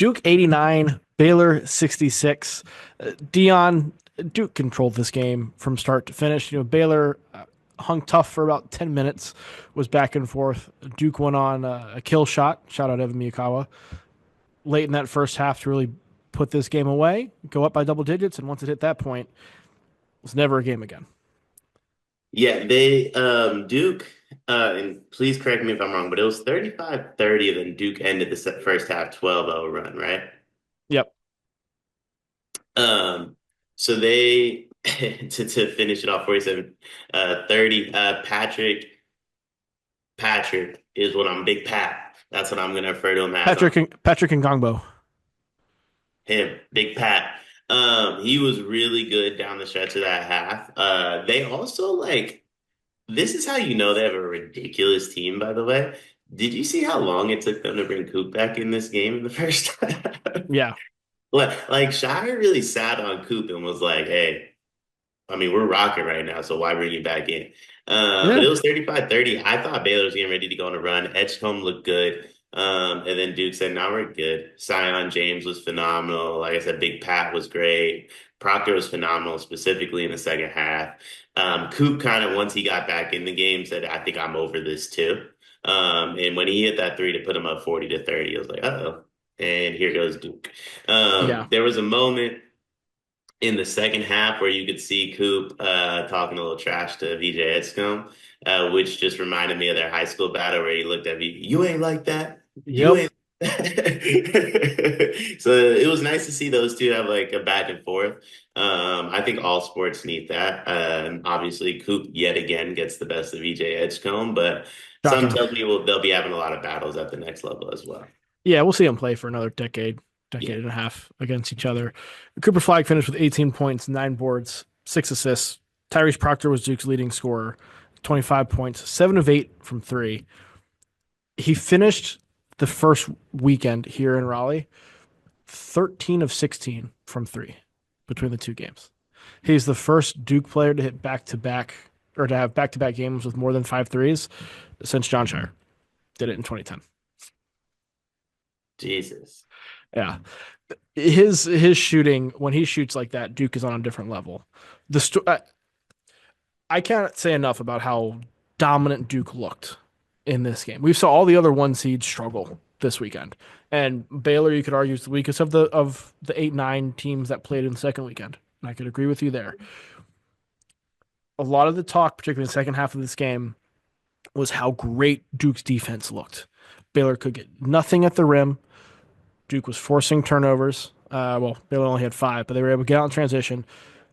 Duke 89, Baylor 66. Dion, Duke controlled this game from start to finish. Baylor hung tough for about 10 minutes, was back and forth. Duke went on a kill shot. Shout out Evan Miyakawa. Late in that first half to really put this game away, go up by double digits. And once it hit that point, it was never a game again. Yeah, Duke, and please correct me if I'm wrong, but it was 35-30, then Duke ended the first half 12-0 run, right? Yep. Um, so they to finish it off 47 30, Patrick is what I'm Big Pat. That's what I'm gonna refer to him as on Patrick Ngongbo. him, Big Pat. He was really good down the stretch of that half. They also this is how you know they have a ridiculous team, by the way. Did you see how long it took them to bring Coop back in this game in the first half? Yeah. Shire really sat on Coop and was like, hey, I mean, we're rocking right now, so why bring you back in? But Yeah. it was 35-30. I thought Baylor was getting ready to go on a run. Edgecombe looked good. And then Duke said, no, we're good. Sion James was phenomenal. Like I said, Big Pat was great. Proctor was phenomenal, specifically in the second half. Coop kind of, once he got back in the game, said, I think I'm over this too. And when he hit that three to put him up 40-30, I was like, uh-oh. And here goes Duke. Yeah. There was a moment in the second half where you could see Coop talking a little trash to VJ Edgecombe, which just reminded me of their high school battle where he looked at me, you ain't like that. You Yep. ain't. So it was nice to see those two have like a back and forth. I think all sports need that. And obviously, Coop yet again gets the best of VJ Edgecombe, but some Shocking. tells me they'll be having a lot of battles at the next level as well. Yeah, we'll see them play for another Yeah. decade and a half against each other. Cooper Flag finished with 18 points, 9 boards, 6 assists. Tyrese Proctor was Duke's leading scorer, 25 points, 7 of 8 from three. He finished the first weekend here in Raleigh, 13 of 16 from three between the two games. He's the first Duke player to hit back to back or to have back to back games with more than 5 threes since John Shire did it in 2010. Jesus. Yeah. His shooting when he shoots like that, Duke is on a different level. The I can't say enough about how dominant Duke looked in this game. We saw all the other one seeds struggle this weekend, and Baylor, you could argue, is the weakest of the 8-9 teams that played in the second weekend. And I could agree with you there. A lot of the talk, particularly in the second half of this game, was how great Duke's defense looked. Baylor could get nothing at the rim. Duke was forcing turnovers. Well, Baylor only had 5, but they were able to get out in transition,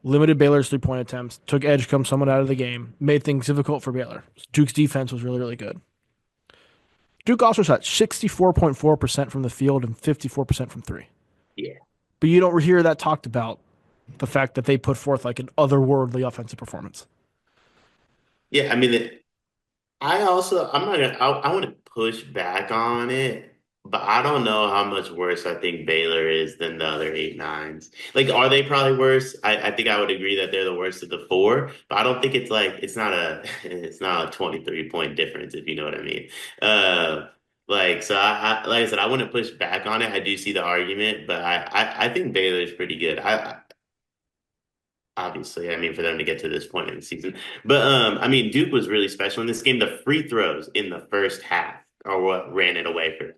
limited Baylor's 3-point attempts, took Edgecombe somewhat out of the game, made things difficult for Baylor. Duke's defense was really, really good. Duke also shot 64.4% from the field and 54% from three. Yeah. But you don't hear that talked about, the fact that they put forth like an otherworldly offensive performance. Yeah, I mean, I'm not gonna, I want to push back on it, but I don't know how much worse I think Baylor is than the other 8-9s. Like, are they probably worse? I think I would agree that they're the worst of the four, but I don't think it's not it's not a 23 point difference, if you know what I mean. Like I said, I wouldn't push back on it. I do see the argument, but I think Baylor is pretty good. Obviously, I mean, for them to get to this point in the season. But I mean, Duke was really special in this game. The free throws in the first half are what ran it away for them.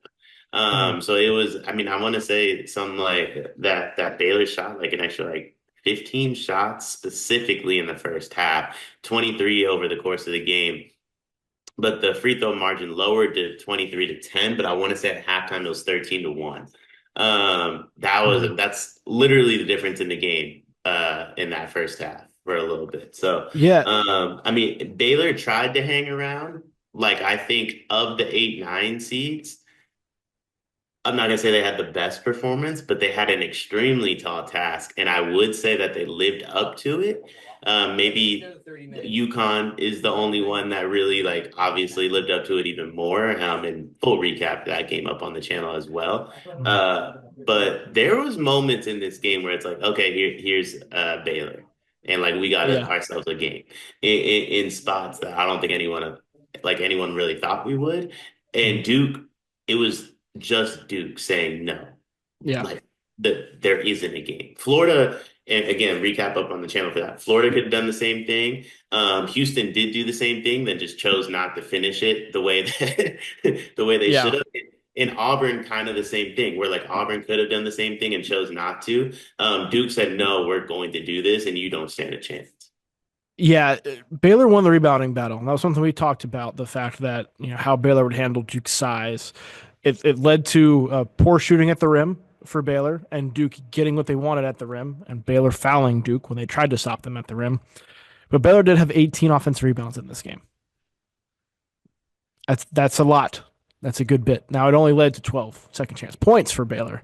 Mm. So it was, I mean, I want to say something like that Baylor shot like an extra 15 shots specifically in the first half, 23 over the course of the game. But the free throw margin lowered to 23-10, but I want to say at halftime it was 13-1. Mm. That's literally the difference in the game in that first half for a little bit. So Yeah, I mean Baylor tried to hang around. Like I think of the 8-9 seeds, I'm not gonna say they had the best performance, but they had an extremely tall task, and I would say that they lived up to it. Maybe UConn is the only one that really obviously lived up to it even more. And full recap that game up on the channel as well. But there was moments in this game where it's like, okay, here's Baylor, and like we got yeah. ourselves a game in spots that I don't think anyone really thought we would. And Mm. Duke, it was just Duke saying no. Yeah. Like there isn't a game. Florida, and again, recap up on the channel for that. Florida could have done the same thing. Houston did do the same thing, then just chose not to finish it the way that the way they should Yeah. have. In Auburn, kind of the same thing, where like Auburn could have done the same thing and chose not to. Duke said, "No, we're going to do this, and you don't stand a chance." Yeah, Baylor won the rebounding battle. And that was something we talked about, the fact that, how Baylor would handle Duke's size. It led to poor shooting at the rim for Baylor and Duke getting what they wanted at the rim and Baylor fouling Duke when they tried to stop them at the rim. But Baylor did have 18 offensive rebounds in this game. That's a lot. That's a good bit. Now it only led to 12 second chance points for Baylor,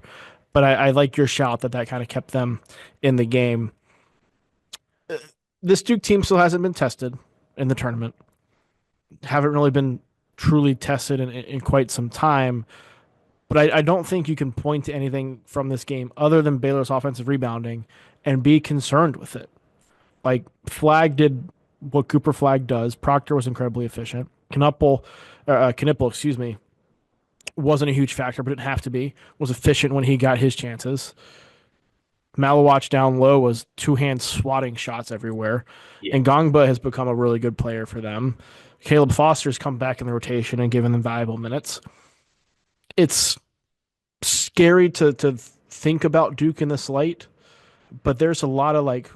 but I like your shout that kind of kept them in the game. This Duke team still hasn't been tested in the tournament. Haven't really been truly tested in quite some time. But I don't think you can point to anything from this game other than Baylor's offensive rebounding and be concerned with it. Like Flag did what Cooper Flag does. Proctor was incredibly efficient. Knipple, excuse me, wasn't a huge factor, but didn't have to be. Was efficient when he got his chances. Malawatch down low was two hand swatting shots everywhere. Yeah, And Gongba has become a really good player for them. Caleb Foster's come back in the rotation and given them valuable minutes. It's scary to think about Duke in this light, but there's a lot of like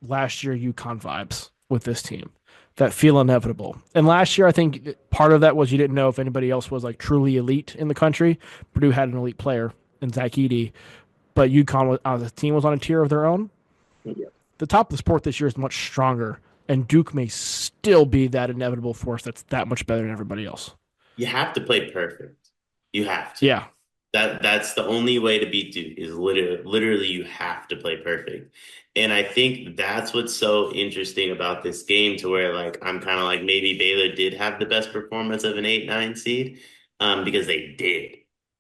last year UConn vibes with this team that feel inevitable. And last year, I think part of that was you didn't know if anybody else was like truly elite in the country. Purdue had an elite player in Zach Edey, but UConn was, the team was on a tier of their own. yeah. The top of the sport this year is much stronger, and Duke may still be that inevitable force that's that much better than everybody else. You have to play perfect. You have to. Yeah. That's the only way to beat Duke is literally you have to play perfect. And I think that's what's so interesting about this game to where like I'm kind of like maybe Baylor did have the best performance of an 8-9 seed because they did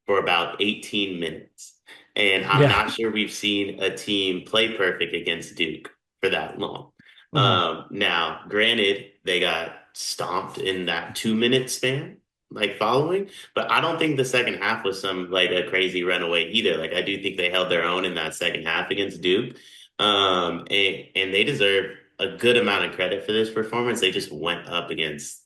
for about 18 minutes. And I'm Yeah. not sure we've seen a team play perfect against Duke for that long. Hmm. Now, granted, they got stomped in that 2 minute span, like following. But I don't think the second half was some like a crazy runaway either. Like I do think they held their own in that second half against Duke. And they deserve a good amount of credit for this performance. They just went up against,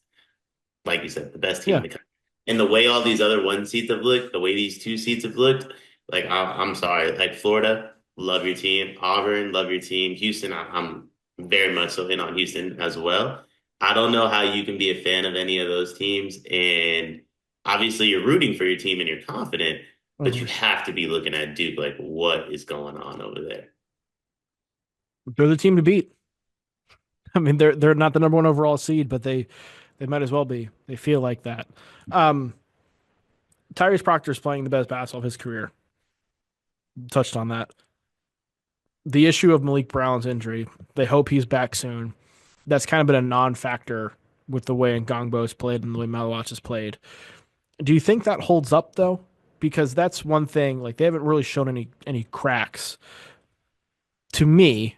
like you said, the best team in Yeah. the country. And the way all these other one seeds have looked, the way these two seeds have looked, like I'm sorry, like Florida, love your team. Auburn, love your team. Houston, I'm very much so in on Houston as well. I don't know how you can be a fan of any of those teams. And obviously, you're rooting for your team and you're confident, but you Hmm. have to be looking at Duke like, what is going on over there? They're the team to beat. I mean, they're not the number one overall seed, but they might as well be. They feel like that. Um, Tyrese Proctor is playing the best basketball of his career. Touched on that. The issue of Malik Brown's injury. They hope he's back soon. That's kind of been a non-factor with the way Ngongbo's played and the way Malawach has played. Do you think that holds up though? Because that's one thing. Like they haven't really shown any cracks to me.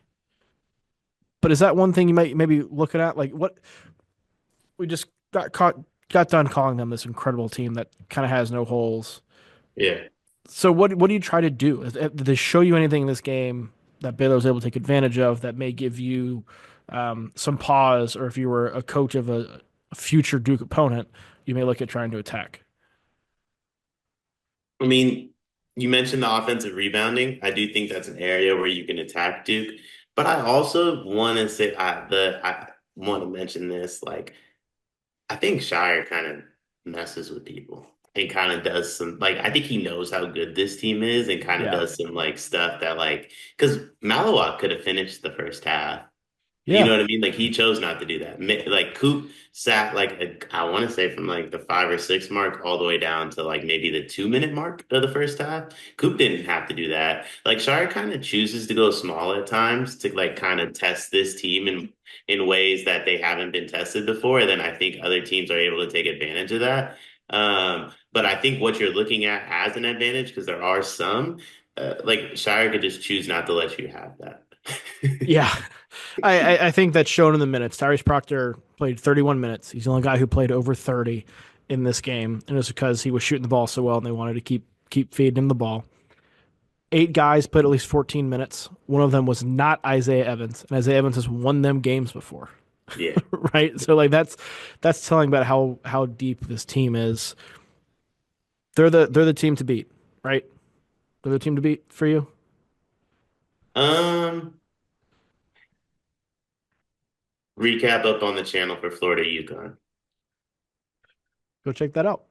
But is that one thing you might maybe looking at? Like what we just got done calling them this incredible team that kind of has no holes. Yeah. So what do you try to do? Did they show you anything in this game that Baylor was able to take advantage of that may give you some pause, or if you were a coach of a future Duke opponent, you may look at trying to attack? I mean, you mentioned the offensive rebounding. I do think that's an area where you can attack Duke. But I also want to say I want to mention this. Like, I think Shire kind of messes with people and kind of does some like I think he knows how good this team is and kind of Yeah. does some like stuff that like because Malawak could have finished the first half. You know Yeah. what I mean? Like he chose not to do that. Like Coop sat like I want to say from like the 5 or 6 mark all the way down to like maybe the 2 minute mark of the first half. Coop didn't have to do that. Like Shire kind of chooses to go small at times to like kind of test this team in ways that they haven't been tested before. And then I think other teams are able to take advantage of that. But I think what you're looking at as an advantage, because there are some, like Shire could just choose not to let you have that. Yeah. I think that's shown in the minutes. Tyrese Proctor played 31 minutes. He's the only guy who played over 30 in this game, and it's because he was shooting the ball so well, and they wanted to keep feeding him the ball. 8 guys played at least 14 minutes. One of them was not Isaiah Evans, and Isaiah Evans has won them games before, Yeah. right? So like that's telling about how deep this team is. They're the team to beat, right? They're the team to beat for you. Um, Recap up on the channel for Florida UConn. Go check that out.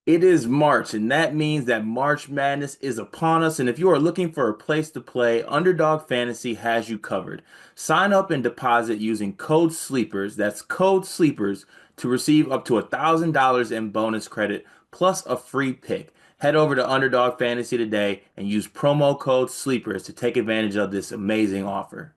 It is March, and that means that March Madness is upon us. And if you are looking for a place to play, Underdog Fantasy has you covered. Sign up and deposit using code SLEEPERS, that's code SLEEPERS, to receive up to $1,000 in bonus credit plus a free pick. Head over to Underdog Fantasy today and use promo code SLEEPERS to take advantage of this amazing offer.